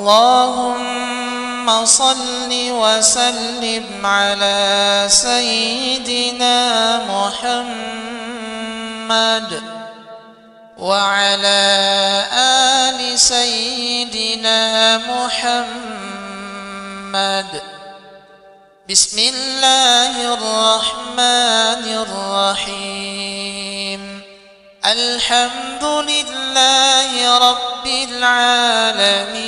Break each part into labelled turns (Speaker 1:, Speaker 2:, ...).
Speaker 1: اللهم صل وسلم على سيدنا محمد وعلى آل سيدنا محمد. بسم الله الرحمن الرحيم. الحمد لله رب العالمين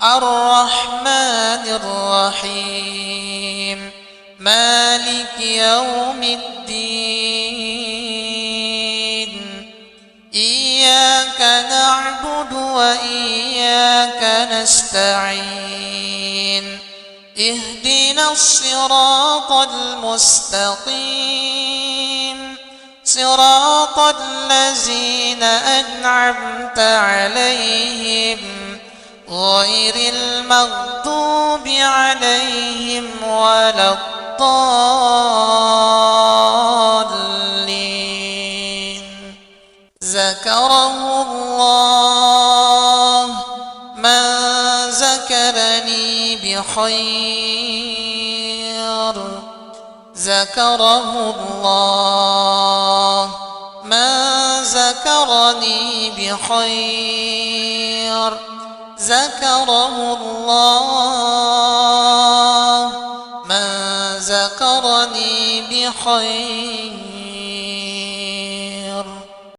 Speaker 1: الرحمن الرحيم مالك يوم الدين. إياك نعبد وإياك نستعين. اهدنا الصراط المستقيم صراط الذين أنعمت عليهم غير المغضوب عليهم ولا الضالين. ذكره الله من ذكرني بخير. ذكره الله من ذكرني بخير. ذكره الله من ذكرني بخير.